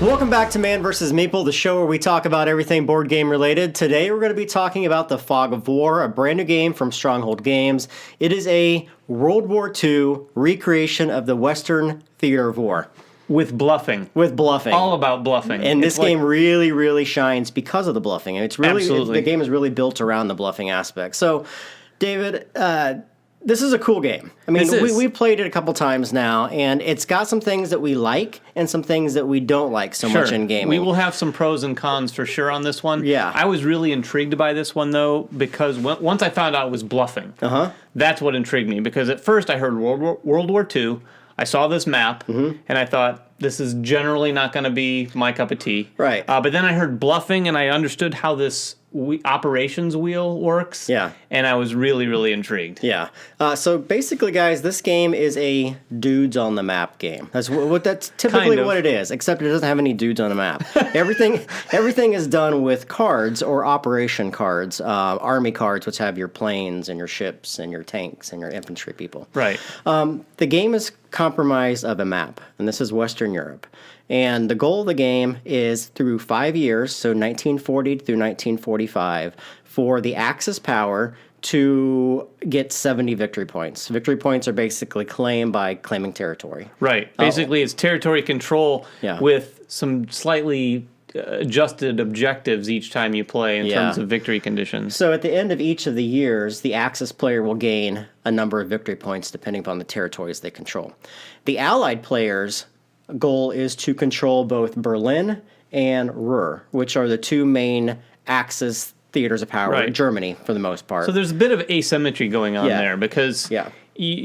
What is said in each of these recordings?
Welcome back to Man vs. Meeple, the show where we talk about everything board game related. Today we're going to be talking about The Fog of War, a brand new game from Stronghold Games. It is a World War II recreation of the Western theater of war. With bluffing. All about bluffing. And this game really, really shines because of the bluffing. It's really Absolutely. The game is really built around the bluffing aspect. So, David, this is a cool game. I mean, we played it a couple times now, and it's got some things that we like and some things that we don't like so much in gaming. We will have some pros and cons for sure on this one. Yeah. I was really intrigued by this one, though, because once I found out it was bluffing, that's what intrigued me. Because at first I heard World War II, I saw this map, and I thought, this is generally not going to be my cup of tea. Right. But then I heard bluffing, and I understood how this operations wheel works. Yeah. And I was really, really intrigued. Yeah. So basically, guys, this game is a dudes on the map game. That's typically what it is, except it doesn't have any dudes on the map. Everything is done with cards or operation cards, army cards, which have your planes and your ships and your tanks and your infantry people. Right. The game is comprised of a map, and this is Western Europe. And the goal of the game is through 5 years, so 1940 through 1945, for the Axis power to get 70 victory points. Victory points are basically claimed by claiming territory. Right. Basically, it's territory control Yeah. with some slightly adjusted objectives each time you play in terms of victory conditions. So at the end of each of the years, the Axis player will gain a number of victory points depending upon the territories they control. The Allied players' goal is to control both Berlin and Ruhr, which are the two main Axis theaters of power in Germany for the most part. So there's a bit of asymmetry going on there because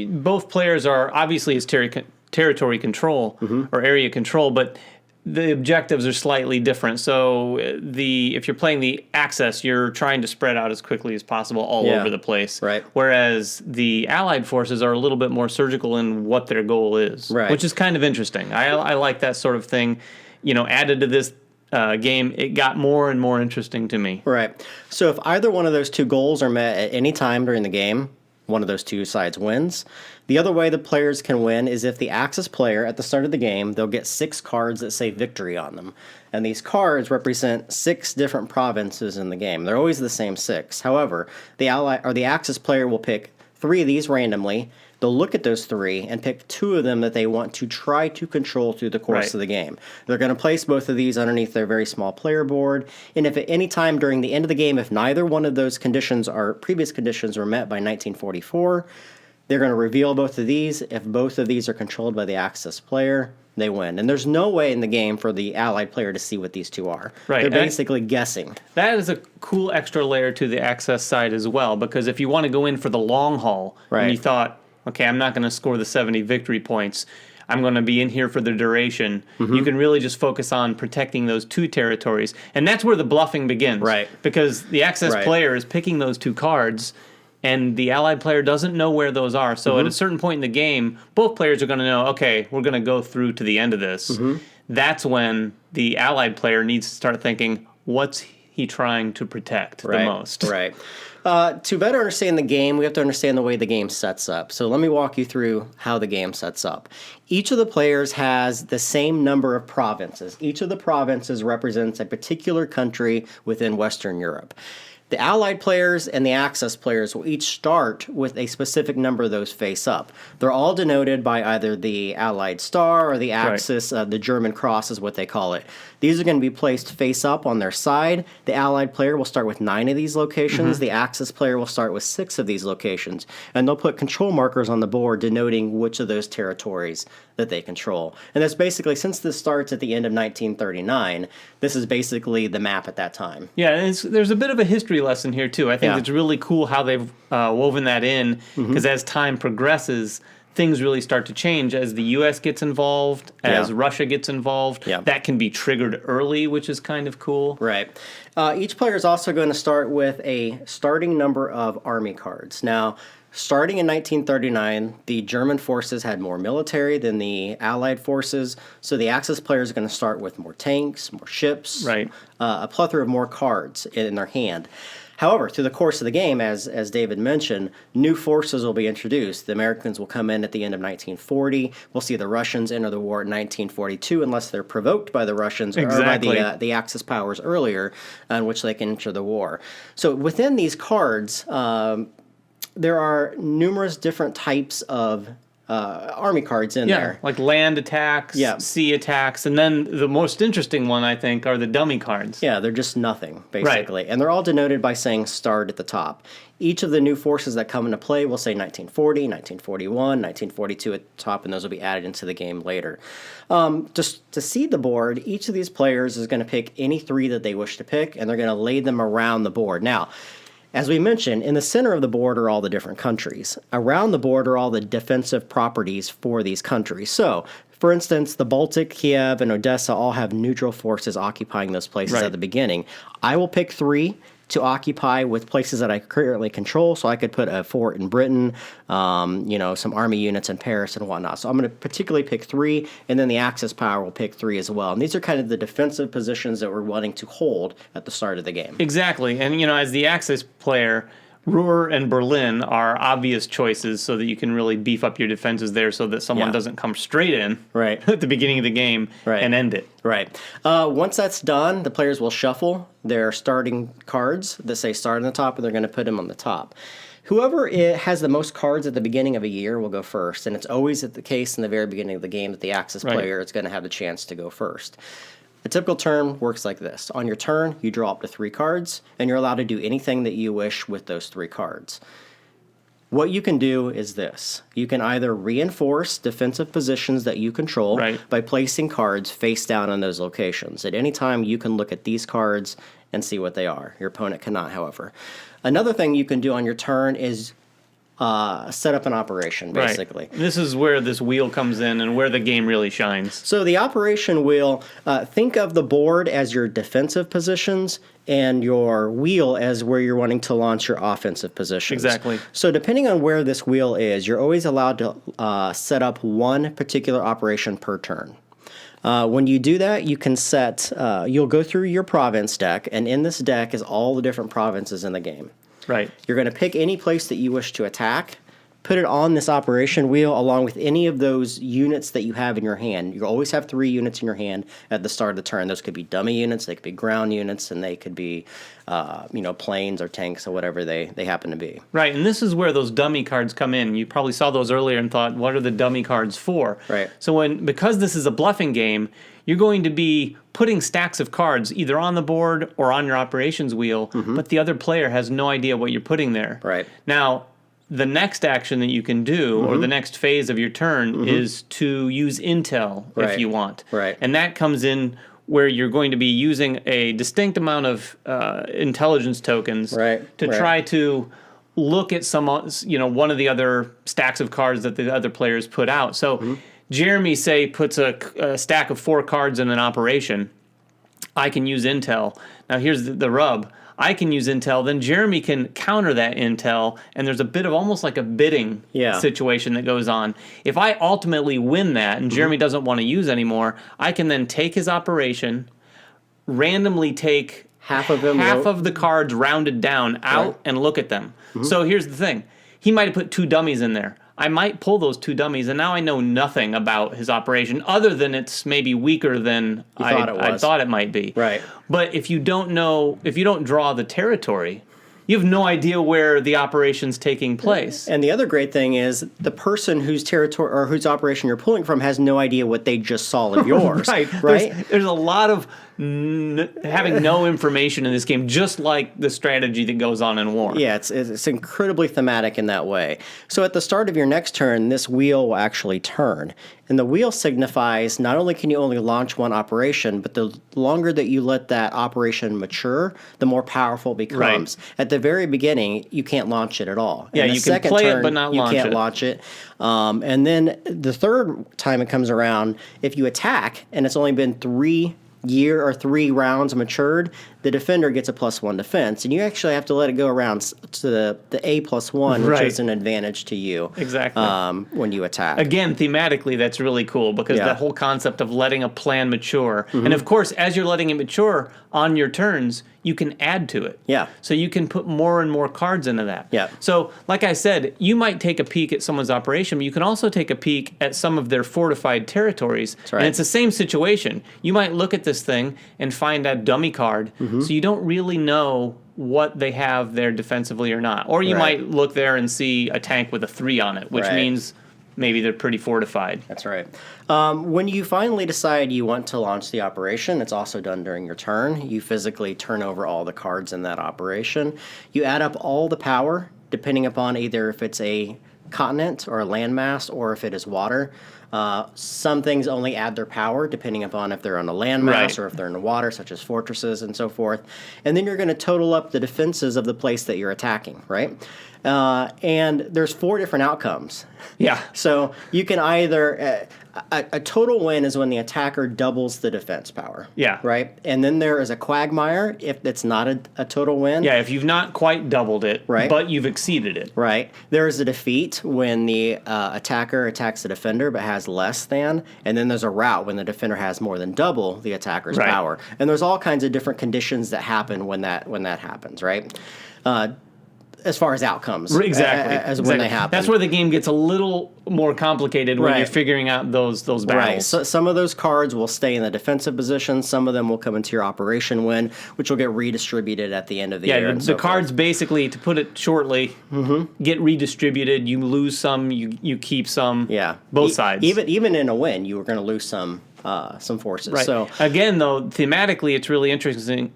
both players are obviously it's territory control or area control, but the objectives are slightly different. So if you're playing the Axis, you're trying to spread out as quickly as possible all over the place. Right. Whereas the Allied forces are a little bit more surgical in what their goal is, which is kind of interesting. I like that sort of thing. You know, added to this game, it got more and more interesting to me. Right. So if either one of those two goals are met at any time during the game, one of those two sides wins. The other way the players can win is if the Axis player, at the start of the game, they'll get 6 cards that say victory on them. And these cards represent 6 different provinces in the game. They're always the same 6. However, the Axis player will pick 3 of these randomly. They'll look at those 3 and pick 2 of them that they want to try to control through the course of the game. They're going to place both of these underneath their very small player board, and if at any time during the end of the game, if neither one of those conditions or previous conditions were met by 1944, they're going to reveal both of these. If both of these are controlled by the Axis player, they win. And there's no way in the game for the Allied player to see what these two are. Right. They're basically guessing. That is a cool extra layer to the Axis side as well, because if you want to go in for the long haul, and you thought, okay, I'm not going to score the 70 victory points, I'm going to be in here for the duration, you can really just focus on protecting those 2 territories. And that's where the bluffing begins. Right. Because the Axis player is picking those 2 cards, and the Allied player doesn't know where those are. So at a certain point in the game, both players are going to know, okay, we're going to go through to the end of this. That's when the Allied player needs to start thinking, what's he trying to protect the most? Right. To better understand the game, we have to understand the way the game sets up. So let me walk you through how the game sets up. Each of the players has the same number of provinces. Each of the provinces represents a particular country within Western Europe. The Allied players and the Axis players will each start with a specific number of those face up. They're all denoted by either the Allied star or the Axis, the German cross is what they call it. These are going to be placed face up on their side. The Allied player will start with 9 of these locations. The Axis player will start with 6 of these locations. And they'll put control markers on the board denoting which of those territories that they control. And that's basically, since this starts at the end of 1939, this is basically the map at that time. Yeah, and there's a bit of a history lesson here, too. I think it's really cool how they've woven that in, because as time progresses, things really start to change as the U.S. gets involved, as Russia gets involved. That can be triggered early, which is kind of cool. Right. Each player is also going to start with a starting number of army cards. Now, starting in 1939, the German forces had more military than the Allied forces, so the Axis players are going to start with more tanks, more ships, a plethora of more cards in their hand. However, through the course of the game, as David mentioned, new forces will be introduced. The Americans will come in at the end of 1940. We'll see the Russians enter the war in 1942, unless they're provoked by the Russians or by the Axis powers earlier, in which they can enter the war. So within these cards, there are numerous different types of army cards in there. Like land attacks, sea attacks, and then the most interesting one, I think, are the dummy cards. Yeah, they're just nothing, basically. And they're all denoted by saying start at the top. Each of the new forces that come into play will say 1940, 1941, 1942 at the top, and those will be added into the game later. Just to seed the board, each of these players is going to pick any 3 that they wish to pick, and they're going to lay them around the board. Now, as we mentioned, in the center of the board are all the different countries. Around the board are all the defensive properties for these countries. So, for instance, the Baltic, Kiev, and Odessa all have neutral forces occupying those places at the beginning. I will pick 3 to occupy with places that I currently control. So I could put a fort in Britain, some army units in Paris and whatnot. So I'm going to particularly pick 3, and then the Axis power will pick 3 as well. And these are kind of the defensive positions that we're wanting to hold at the start of the game. Exactly. And, as the Axis player, Ruhr and Berlin are obvious choices so that you can really beef up your defenses there so that someone doesn't come straight in at the beginning of the game and end it. Right. Once that's done, the players will shuffle their starting cards that say start on the top, and they're going to put them on the top. Whoever has the most cards at the beginning of a year will go first, and it's always the case in the very beginning of the game that the Axis player is going to have the chance to go first. A typical turn works like this. On your turn, you draw up to 3 cards, and you're allowed to do anything that you wish with those 3 cards. What you can do is this. You can either reinforce defensive positions that you control by placing cards face down on those locations. At any time, you can look at these cards and see what they are. Your opponent cannot, however. Another thing you can do on your turn is set up an operation, basically. Right. This is where this wheel comes in and where the game really shines. So the operation wheel, think of the board as your defensive positions and your wheel as where you're wanting to launch your offensive positions. Exactly. So depending on where this wheel is, you're always allowed to set up one particular operation per turn. When you do that, you can you'll go through your province deck, and in this deck is all the different provinces in the game. Right. You're going to pick any place that you wish to attack, put it on this operation wheel along with any of those units that you have in your hand. You always have 3 units in your hand at the start of the turn. Those could be dummy units, they could be ground units, and they could be planes or tanks or whatever they happen to be. Right, and this is where those dummy cards come in. You probably saw those earlier and thought, what are the dummy cards for? Right. So because this is a bluffing game, you're going to be putting stacks of cards either on the board or on your operations wheel, but the other player has no idea what you're putting there. Right. Now, the next action that you can do, or the next phase of your turn, is to use intel if you want. Right. And that comes in where you're going to be using a distinct amount of intelligence tokens to try to look at one of the other stacks of cards that the other players put out. So Jeremy, say, puts a stack of 4 cards in an operation. I can use intel. Now, here's the rub. I can use intel, then Jeremy can counter that intel, and there's a bit of almost like a bidding situation that goes on. If I ultimately win that, and Jeremy doesn't want to use anymore, I can then take his operation, randomly take half of the cards rounded down out and look at them. So here's the thing. He might have put 2 dummies in there. I might pull those 2 dummies, and now I know nothing about his operation other than it's maybe weaker than I thought it might be. Right. But if you don't draw the territory, you have no idea where the operation's taking place. And the other great thing is the person whose territory or whose operation you're pulling from has no idea what they just saw of yours. right. There's a lot of having no information in this game, just like the strategy that goes on in war. Yeah, it's incredibly thematic in that way. So at the start of your next turn, this wheel will actually turn. And the wheel signifies not only can you only launch one operation, but the longer that you let that operation mature, the more powerful it becomes. Right. At the very beginning, you can't launch it at all. Yeah, you can play it, but not launch it. You can't launch it. And then the third time it comes around, if you attack, and it's only been 3 rounds matured, the defender gets a +1 defense, and you actually have to let it go around to the A +1, which Right. is an advantage to you. Exactly. When you attack. Again, thematically, that's really cool because Yeah. that whole concept of letting a plan mature. And of course, as you're letting it mature on your turns, you can add to it. Yeah. So you can put more and more cards into that. Yeah. So, like I said, you might take a peek at someone's operation, but you can also take a peek at some of their fortified territories. right. And it's the same situation. You might look at this thing and find a dummy card, so you don't really know what they have there defensively or not. Or you Right. might look there and see a tank with a 3 on it, which Right. means maybe they're pretty fortified. That's right. When you finally decide you want to launch the operation, it's also done during your turn. You physically turn over all the cards in that operation. You add up all the power, depending upon either if it's a continent or a landmass or if it is water. Some things only add their power depending upon if they're on a landmass Right. or if they're in the water, such as fortresses and so forth. And then you're going to total up the defenses of the place that you're attacking, right? And there's 4 different outcomes. Yeah. So you can either a total win is when the attacker doubles the defense power. Yeah. Right. And then there is a quagmire if it's not a total win. Yeah, if you've not quite doubled it, Right. but you've exceeded it. Right. There is a defeat when the attacker attacks the defender but has less than, and then there's a rout when the defender has more than double the attacker's Right. power. And there's all kinds of different conditions that happen when that happens. Right. As far as outcomes, Exactly. as exactly. when they happen. That's where the game gets a little more complicated when Right. you're figuring out those battles. Right. So some of those cards will stay in the defensive position. Some of them will come into your operation win, which will get redistributed at the end of the year. Yeah, and the so cards forth. basically, to put it shortly, get redistributed. You lose some, you keep some. Yeah. Both sides. Even in a win, you were going to lose some forces. Right. So Again, though, thematically, it's really interesting,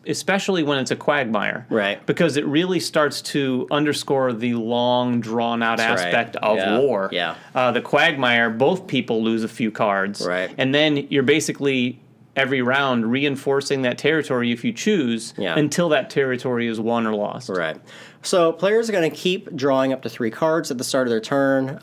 especially when it's a quagmire. Right. Because it really starts to underscore the long, drawn-out That's right. aspect of Yeah. war. Yeah. The quagmire, both people lose a few cards. Right. And then you're basically, every round, reinforcing that territory if you choose, Yeah. until that territory is won or lost. Right. So players are going to keep drawing up to 3 cards at the start of their turn,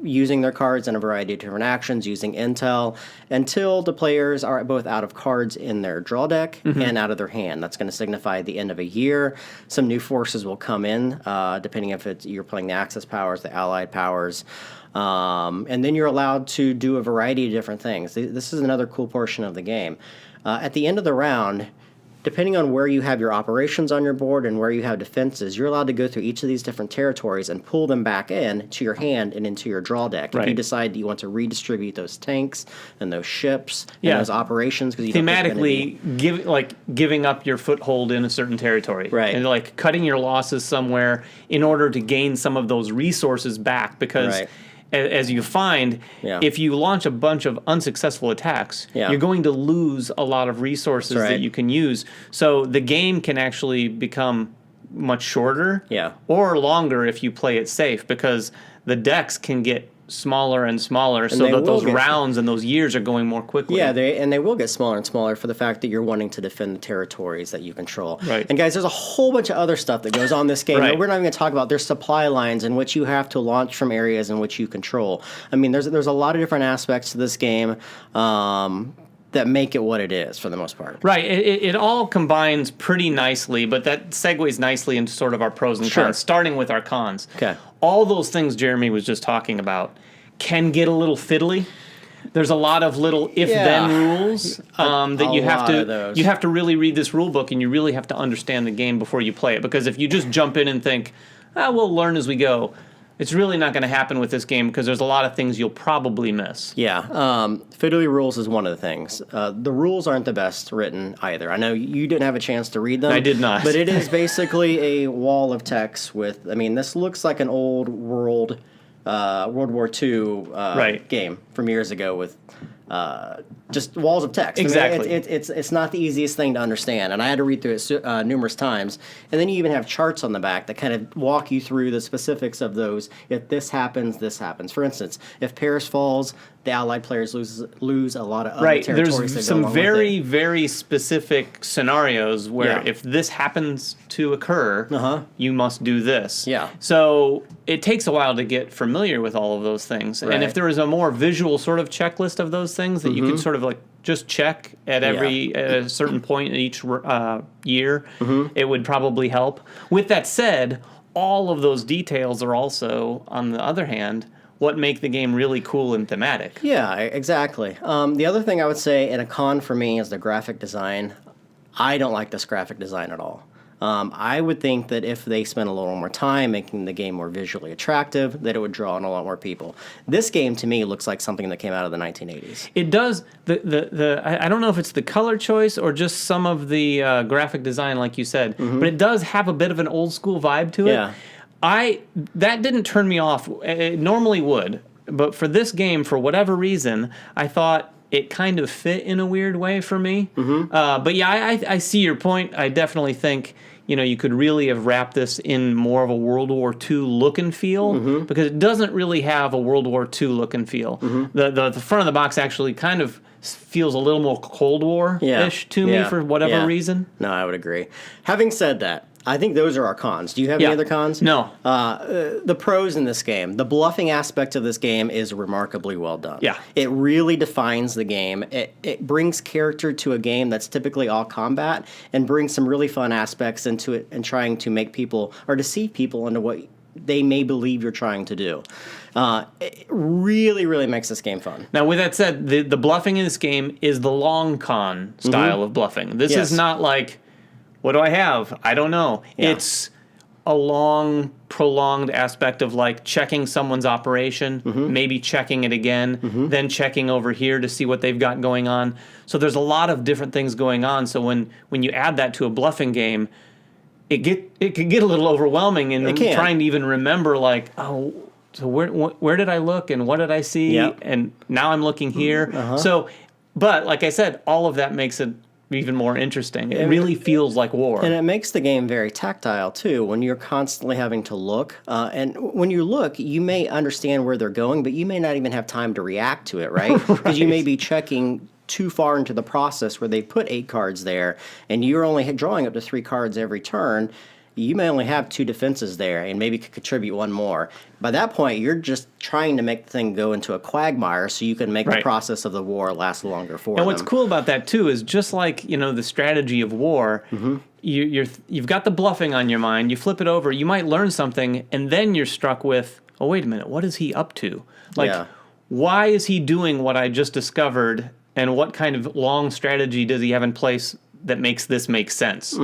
using their cards in a variety of different actions, using intel, until the players are both out of cards in their draw deck and out of their hand. That's going to signify the end of a year. Some new forces will come in, depending if you're playing the Axis powers, the Allied powers. And then you're allowed to do a variety of different things. This is another cool portion of the game. At the end of the round, depending on where you have your operations on your board and where you have defenses, you're allowed to go through each of these different territories and pull them back in to your hand and into your draw deck. If you Right. decide that you want to redistribute those tanks and those ships Yeah. and those operations, because you don't think they're gonna be- Thematically, giving up your foothold in a certain territory, Right. and like cutting your losses somewhere in order to gain some of those resources back. Because Right. as you find, Yeah. if you launch a bunch of unsuccessful attacks, Yeah. you're going to lose a lot of resources That's right. that you can use. So the game can actually become much shorter, Yeah. or longer if you play it safe, because the decks can get smaller and smaller, so they that will those get- rounds and those years are going more quickly. Yeah, they will get smaller and smaller for the fact that you're wanting to defend the territories that you control. Right. And guys, there's a whole bunch of other stuff that goes on in this game Right. that we're not even going to talk about. There's supply lines in which you have to launch from areas in which you control. I mean, there's a lot of different aspects to this game that make it what it is for the most part. Right. It all combines pretty nicely, but that segues nicely into sort of our pros and Sure. cons, starting with our cons. Okay. All those things Jeremy was just talking about can get a little fiddly. There's a lot of little if-then rules that you have lot of those. to really read this rule book, and you really have to understand the game before you play it. Because if you just jump in and think, we'll learn as we go, it's really not going to happen with this game, because there's a lot of things you'll probably miss. Yeah, fiddly rules is one of the things. The rules aren't the best written either. I know you didn't have a chance to read them. I did not. But it is basically a wall of text with, I mean, this looks like an old World War II Right. game from years ago with just walls of text. Exactly. I mean, it's not the easiest thing to understand, and I had to read through it numerous times. And then you even have charts on the back that kind of walk you through the specifics of those. If this happens, this happens. For instance, if Paris falls, the Allied players lose a lot of other Right. territories. There's that go some along with very, it. very specific scenarios where Yeah. if this happens to occur, you must do this. Yeah. So it takes a while to get familiar with all of those things. And Right. if there is a more visual sort of checklist of those things that you can sort of like just check at at a certain point in each year, it would probably help. With that said, all of those details are also, on the other hand, what make the game really cool and thematic. Yeah, exactly. The other thing I would say, and a con for me, is the graphic design. I don't like this graphic design at all. I would think that if they spent a little more time making the game more visually attractive, that it would draw in a lot more people. This game, to me, looks like something that came out of the 1980s. It does. I don't know if it's the color choice or just some of the graphic design, like you said, but it does have a bit of an old school vibe to it. Yeah. That didn't turn me off. It normally would, but for this game, for whatever reason, I thought it kind of fit in a weird way for me. But yeah, I see your point. I definitely think you could really have wrapped this in more of a World War II look and feel, because it doesn't really have a World War II look and feel. The front of the box actually kind of feels a little more Cold War-ish to me for whatever reason. No, I would agree. Having said that, I think those are our cons. Do you have any other cons? No. The pros in this game, the bluffing aspect of this game is remarkably well done. Yeah. It really defines the game. It brings character to a game that's typically all combat and brings some really fun aspects into it and trying to make people or deceive people into what they may believe you're trying to do. It really, really makes this game fun. Now, with that said, the bluffing in this game is the long con style of bluffing. This is not like, what do I have? I don't know. Yeah. It's a long, prolonged aspect of like checking someone's operation, maybe checking it again, then checking over here to see what they've got going on. So there's a lot of different things going on. So when you add that to a bluffing game, it could get a little overwhelming and trying to even remember like, oh, so where did I look and what did I see? Yep. And now I'm looking here. So, but like I said, all of that makes it even more interesting. It really feels like war. And it makes the game very tactile, too, when you're constantly having to look. And when you look, you may understand where they're going, but you may not even have time to react to it, right? Because you may be checking too far into the process where they put 8 cards there, and you're only drawing up to 3 cards every turn. You may only have 2 defenses there and maybe could contribute 1 more. By that point, you're just trying to make the thing go into a quagmire so you can make the process of the war last longer for them. And what's cool about that, too, is just like, the strategy of war, you've got the bluffing on your mind, you flip it over, you might learn something, and then you're struck with, oh, wait a minute, what is he up to? Like, why is he doing what I just discovered, and what kind of long strategy does he have in place that makes this make sense?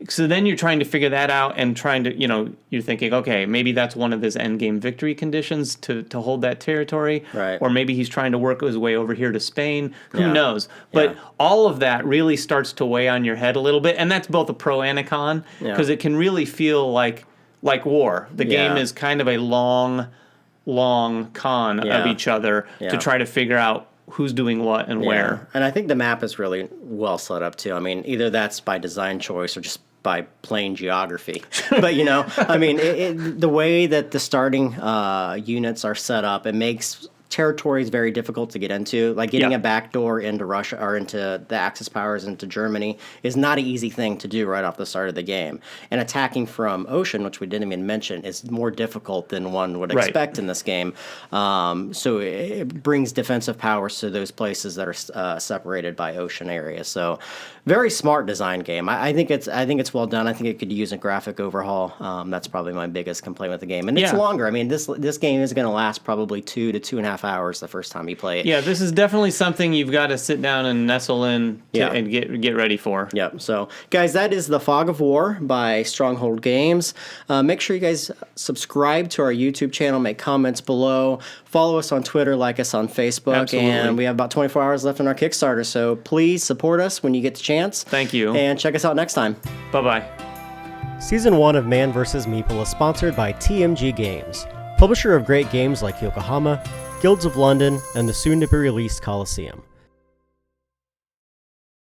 So then you're trying to figure that out and trying to, you're thinking, okay, maybe that's one of his endgame victory conditions to hold that territory. Right. Or maybe he's trying to work his way over here to Spain. Who knows? But all of that really starts to weigh on your head a little bit. And that's both a pro and a con, because it can really feel like war. The game is kind of a long con of each other to try to figure out who's doing what and where. And I think the map is really well set up, too. I mean, either that's by design choice or just by plain geography. But, the way that the starting units are set up, it makes territories very difficult to get into. Like getting a backdoor into Russia or into the Axis powers into Germany is not an easy thing to do right off the start of the game. And attacking from ocean, which we didn't even mention, is more difficult than one would expect in this game. So it brings defensive powers to those places that are separated by ocean areas. So very smart design game. I think it's well done. I think it could use a graphic overhaul. That's probably my biggest complaint with the game. And it's longer. I mean, this game is going to last probably 2 to 2.5 hours the first time you play it. Yeah, this is definitely something you've got to sit down and nestle in and get ready for. Yep. So, guys, that is The Fog of War by Stronghold Games. Make sure you guys subscribe to our YouTube channel, make comments below, follow us on Twitter, like us on Facebook, and we have about 24 hours left on our Kickstarter. So please support us when you get the chance. Thank you. And check us out next time. Bye-bye. Season 1 of Man vs. Meeple is sponsored by TMG Games, publisher of great games like Yokohama, Guilds of London, and the soon-to-be-released Colosseum.